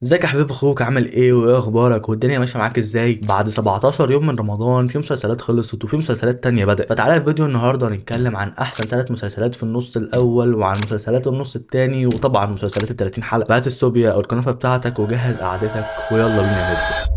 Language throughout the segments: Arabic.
ازيك يا حبيب اخوك؟ عامل ايه وايه اخبارك والدنيا ماشيه معاك ازاي بعد 17 يوم من رمضان؟ في مسلسلات خلصت وفي مسلسلات تانية بدأت. فتعالى في فيديو النهارده نتكلم عن احسن 3 مسلسلات في النص الاول وعن مسلسلات النص التاني وطبعا مسلسلات ال 30 حلقه. هات السوبيا او الكنافه بتاعتك وجهز قعدتك ويلا بينا نبدأ.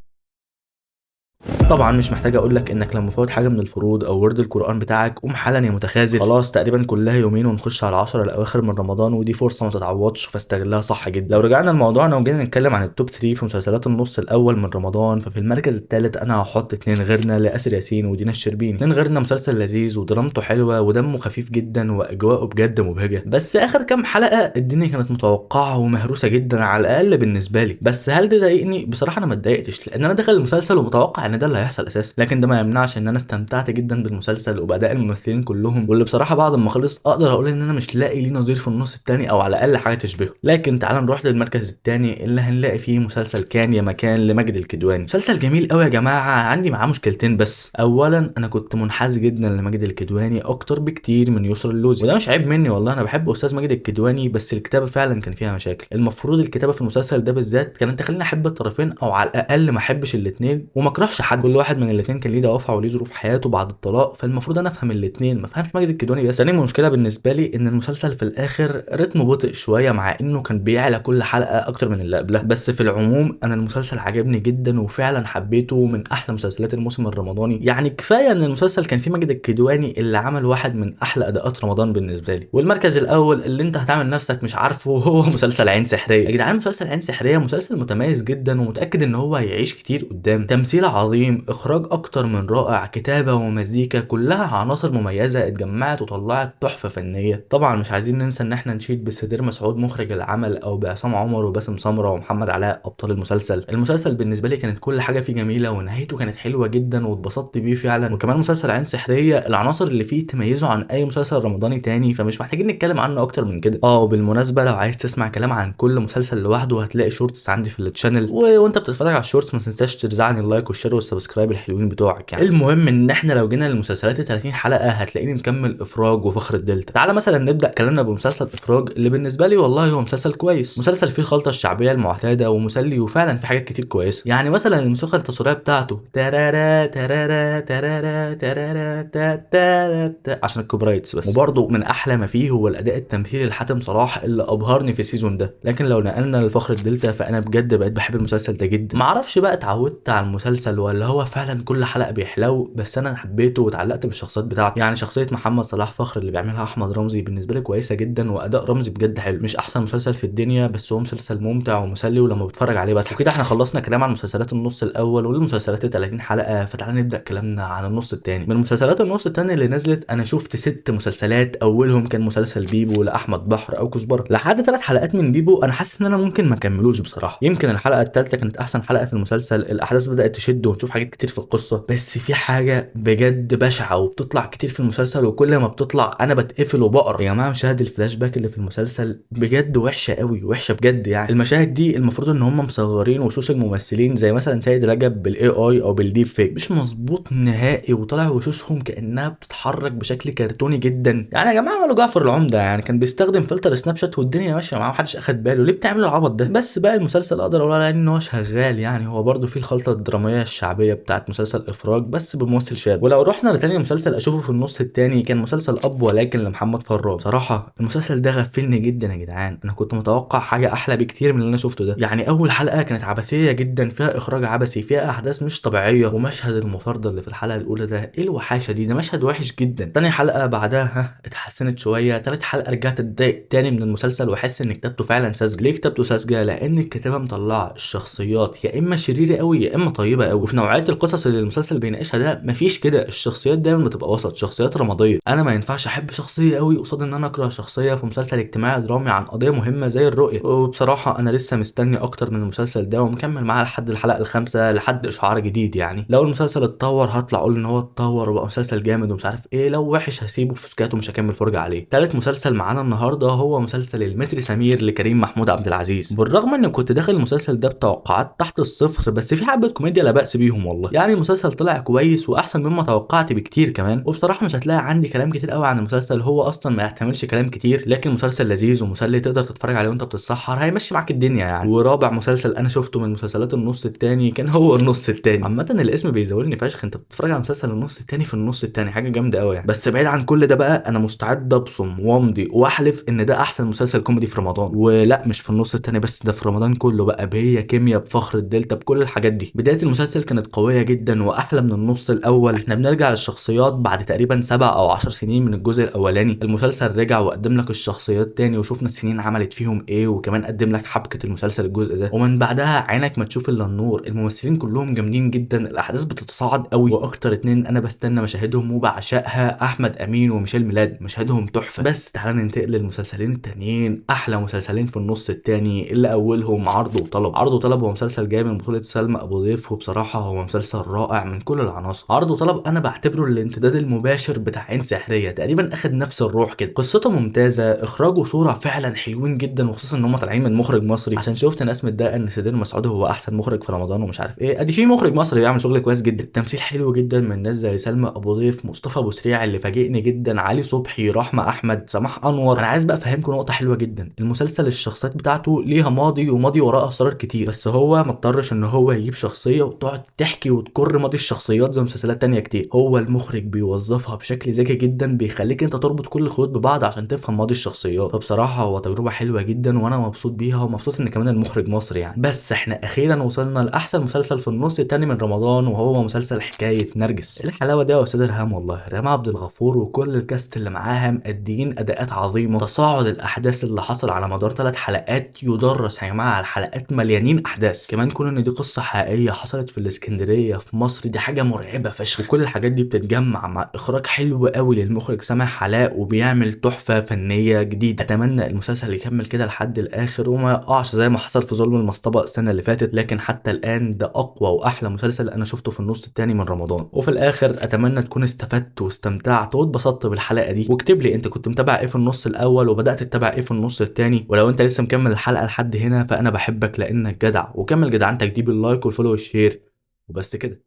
طبعا مش محتاج اقول لك انك لما فوت حاجه من الفروض او ورد القران بتاعك قوم حالا يا متخاذل. خلاص تقريبا كلها يومين ونخش على العشرة الاواخر من رمضان، ودي فرصه ما تتعوضش فاستغلها صح جدا. لو رجعنا لموضوعنا وجينا نتكلم عن التوب 3 في مسلسلات النص الاول من رمضان، ففي المركز الثالث انا هحط اتنين غيرنا لاسر ياسين ودينا الشربيني. اتنين غيرنا مسلسل لذيذ ودرامته حلوه ودمه خفيف جدا واجواءه بجد مبهجه، بس اخر كام حلقه الدنيا كانت متوقعه ومهروسه جدا على الاقل بالنسبه لي. بس هل ده ضايقني؟ بصراحه انا ما اتضايقتش لان انا داخل المسلسل ومتوقع ان ده اللي هيحصل اساسا، لكن ده ما يمنعش ان انا استمتعت جدا بالمسلسل وباداء الممثلين كلهم، واللي بصراحه بعد ما خلص اقدر اقول ان انا مش لاقي ليه نظير في النص التاني او على الاقل حاجه تشبهه. لكن تعال نروح للمركز التاني اللي هنلاقي فيه مسلسل كان يا مكان لماجد الكدواني. مسلسل جميل قوي يا جماعه، عندي معاه مشكلتين بس. اولا انا كنت منحاز جدا لماجد الكدواني اكتر بكتير من يسرا اللوزي، وده مش عيب مني والله، انا بحب استاذ ماجد الكدواني، بس الكتابه فعلا كان فيها مشاكل. المفروض الكتابه في المسلسل ده بالذات كانت تخليني احب الطرفين او على الاقل ما احبش الاثنين وما اكرهش حد. كل واحد من الاثنين كان ليه دوافع وليه ظروف حياته بعد الطلاق، فالمفروض انا افهم الاثنين ما افهمش ماجد الكدواني بس. تاني مشكله بالنسبه لي ان المسلسل في الاخر رتمه بطيء شويه، مع انه كان بيعلى كل حلقه اكتر من اللي قبلها. بس في العموم انا المسلسل عجبني جدا وفعلا حبيته، من احلى مسلسلات الموسم الرمضاني. يعني كفايه ان المسلسل كان فيه ماجد الكدواني اللي عمل واحد من احلى اداءات رمضان بالنسبه لي. والمركز الاول اللي انت هتعمل نفسك مش عارفه هو مسلسل عين سحريه. يا جدعان مسلسل عين سحريه مسلسل متميز جدا ومتاكد ان هو هيعيش كتير قدام. تمثيل عظيم، اخراج اكتر من رائع، كتابه ومزيكا، كلها عناصر مميزه اتجمعت وطلعت تحفه فنيه. طبعا مش عايزين ننسى ان احنا نشيد بسدير مسعود مخرج العمل، او بعصام عمر وباسم سمره ومحمد علاء ابطال المسلسل. المسلسل بالنسبه لي كانت كل حاجه فيه جميله ونهايته كانت حلوه جدا واتبسطت بيه فعلا. وكمان مسلسل عين سحريه العناصر اللي فيه تميزه عن اي مسلسل رمضاني تاني، فمش محتاجين نتكلم عنه اكتر من كده. وبالمناسبه لو عايز تسمع كلام عن كل مسلسل لوحده هتلاقي شورتس عندي في التشانل، وانت بتتفرج على الشورتس ما تنساش ترزعني اللايك والشير والسبسكرايب الحلوين بتوعك يعني. المهم ان احنا لو جينا للمسلسلات ال 30 حلقه هتلاقيني مكمل افراج وفخر الدلتا. تعالى مثلا نبدا كلامنا بمسلسل افراج اللي بالنسبه لي والله هو مسلسل كويس، مسلسل فيه الخلطه الشعبيه المعتاده ومسلي وفعلا في حاجات كتير كويسه. يعني مثلا الموسيقى التصويريه بتاعته ترارا ترارا ترارا ترارا تا تا تا عشان الكوبرايتس بس. وبرضه من احلى ما فيه هو الاداء التمثيلي لحاتم صلاح اللي ابهرني في السيزون ده. لكن لو نقلنا لفخر الدلتا فانا بجد بقيت بحب المسلسل ده جدا. معرفش بقى اتعودت على المسلسل ولا هو فعلا كل حلقه بيحلو، بس انا حبيته واتعلقت بالشخصيات بتاعته. يعني شخصيه محمد صلاح فخر اللي بيعملها احمد رمزي بالنسبه لي كويسه جدا، واداء رمزي بجد حلو. مش احسن مسلسل في الدنيا بس هو مسلسل ممتع ومسلي ولما بتفرج عليه بضحك. وكده احنا خلصنا كلام عن مسلسلات النص الاول والمسلسلات ال 30 حلقه، فتعالى نبدا كلامنا عن النص الثاني. من مسلسلات النص الثاني اللي نزلت انا شفت 6 مسلسلات، اولهم كان مسلسل بيبو لاحمد بحر او كزبره. لحد 3 حلقات من بيبو انا حاسس ان انا ممكن ما اكملوش بصراحه. يمكن الحلقه الثالثه كانت احسن حلقه في المسلسل، الاحداث بدات تشد ونشوف حاجات كتير في القصه، بس في حاجه بجد بشعه وبتطلع كتير في المسلسل وكل ما بتطلع انا بتقفل وبقرف. يا جماعه مشاهد الفلاش باك اللي في المسلسل بجد وحشه قوي، وحشه بجد. يعني المشاهد دي المفروض ان هم مصغرين وشوش الممثلين زي مثلا سيد رجب بالاي اي او بالديب فيك، مش مظبوط نهائي، وطلع وشوشهم كانها بتتحرك بشكل كرتوني جدا. يعني يا جماعه عملوا جعفر العمده يعني كان بيستخدم فلتر سناب شات والدنيا ماشيه معاه محدش اخد باله، ليه بتعملوا العبط ده؟ بس بقى المسلسل اقدر اقول عليه ان هو شغال، يعني هو برده فيه الخلطه الدراميه الشعبيه بتاعت مسلسل افراج بس بممثل شاب. ولو رحنا لتاني مسلسل اشوفه في النص التاني كان مسلسل اب ولكن لمحمد فراج. صراحه المسلسل ده غفلني جدا يا جدعان، انا كنت متوقع حاجه احلى بكتير من اللي انا شفته ده. يعني اول حلقه كانت عبثيه جدا، فيها اخراج عبثي، فيها احداث مش طبيعيه، ومشهد المطارده اللي في الحلقه الاولى ده ايه الوحاشه دي، ده مشهد وحش جدا. تاني حلقه بعدها اتحسنت شويه، تالت حلقه رجعت اتضايق تاني من المسلسل واحس ان كتابته فعلا ساذجه. ليه كتابته ساذجه؟ لان الكتابه مطلعه الشخصيات يا اما شريره قوي يا اما طيبه قوي، وفي نوعيه القصص اللي المسلسل بيناقشها ده مفيش كده. الشخصيات دايما بتبقى وسط، شخصيات رماديه. انا ما ينفعش احب شخصيه قوي قصاد ان انا اكره شخصيه في مسلسل اجتماعي درامي عن قضيه مهمه زي الرؤيه. وبصراحه انا لسه مستني اكتر من المسلسل ده ومكمل معاه لحد الحلقه الخامسه لحد اشعار جديد. يعني لو المسلسل اتطور هطلع اقول ان هو اتطور وبقى مسلسل جامد ومش عارف ايه، لو وحش هسيبه في سكات ومش هكمل فرجه عليه. تالت مسلسل معانا النهارده هو مسلسل المتر سمير لكريم محمود عبد العزيز. بالرغم اني كنت داخل المسلسل ده بتوقعات تحت الصفر، بس في حبه كوميديا لا باس بيهم عليهم والله. يعني المسلسل طلع كويس واحسن مما توقعت بكتير كمان، وبصراحه مش هتلاقي عندي كلام كتير قوي عن المسلسل، هو اصلا ما يحتملش كلام كتير، لكن مسلسل لذيذ ومسلي تقدر تتفرج عليه وانت بتتسحر، هيمشي معاك الدنيا يعني. ورابع مسلسل انا شفته من مسلسلات النص التاني كان هو النص التاني. عامه الاسم بيزولني فشخ، انت بتتفرج على مسلسل النص التاني في النص التاني، حاجه جامده قوي يعني. بس بعيد عن كل ده بقى، انا مستعد ابصم وامضي واحلف ان ده احسن مسلسل كوميدي في رمضان، ولا مش في النص التاني بس، ده في رمضان كله بقى، بهي كيمياء بفخر الدلتا بكل الحاجات دي. بدايه المسلسل كانت قويه جدا واحلى من النص الاول. احنا بنرجع للشخصيات بعد تقريبا 7 او 10 سنين من الجزء الاولاني. المسلسل رجع وقدم لك الشخصيات تاني، وشوفنا السنين عملت فيهم ايه، وكمان قدم لك حبكه المسلسل الجزء ده. ومن بعدها عينك ما تشوف الا النور. الممثلين كلهم جامدين جدا، الاحداث بتتصاعد قوي، واكتر اتنين انا بستنى مشاهدهم وبعشقها احمد امين وميشيل ميلاد، مشاهدهم تحفه. بس تعالى ننتقل للمسلسلين التانيين، احلى مسلسلين في النص التاني، اللي اولهم عرض وطلب. عرض وطلب هو مسلسل جاي من بطوله سلمى ابو ضيف، وبصراحه هو مسلسل رائع من كل العناصر. عرض وطلب انا بعتبره الامتداد المباشر بتاع عين سحريه، تقريبا اخد نفس الروح كده. قصته ممتازه، اخراج وصوره فعلا حلوين جدا، وخصوصا ان هم طالعين من مخرج مصري، عشان شفت ناس متضايقه ان سيدنا مسعود هو احسن مخرج في رمضان ومش عارف ايه، ادي في مخرج مصري بيعمل شغل كويس جدا. التمثيل حلو جدا من ناس زي سلمى ابو ضيف، مصطفى ابو سريع اللي فاجئني جدا، علي صبحي، رحمه احمد، سماح انور. انا عايز بقى افهمكم نقطه حلوه جدا، المسلسل الشخصيات بتاعته ليها ماضي، وماضي وراء اسرار كتير، بس هو ما اضطرش ان هو يجيب شخصيه وتقعد تحكي وتكر ماضي الشخصيات زي مسلسلات تانية كتير. هو المخرج بيوظفها بشكل ذكي جدا، بيخليك انت تربط كل الخيوط ببعض عشان تفهم ماضي الشخصيات. فبصراحه هو تجربه حلوه جدا، وانا مبسوط بيها، ومبسوط ان كمان المخرج مصري يعني. بس احنا اخيرا وصلنا لاحسن مسلسل في النص التاني من رمضان، وهو مسلسل حكايه نرجس. الحلاوه ده يا استاذ ريهام والله، ريهام عبد الغفور وكل الكاست اللي معاها مأديين اداءات عظيمه. تصاعد الاحداث اللي حصل على مدار 3 حلقات يدرس يا جماعه، على الحلقات مليانين احداث. كمان كون ان دي قصه حقيقيه حصلت في الاسكندريه في مصر، دي حاجه مرعبه فشخ. وكل الحاجات دي بتتجمع مع اخراج حلو قوي للمخرج سامح علاء، وبيعمل تحفه فنيه جديده. اتمنى المسلسل يكمل كده لحد الاخر، وما يقعش زي ما حصل في ظلم المصطبه السنه اللي فاتت، لكن حتى الان ده اقوى واحلى مسلسل انا شفته في النص التاني من رمضان. وفي الاخر اتمنى تكون استفدت واستمتعت واتبسطت بالحلقه دي، واكتب لي انت كنت متابع ايه في النص الاول، وبدات تتابع ايه في النص التاني. ولو انت لسه مكمل الحلقه لحد هنا فانا بحبك لانك جدع، وكمل جدعنتك دي باللايك والفولو والشير، وبس كده.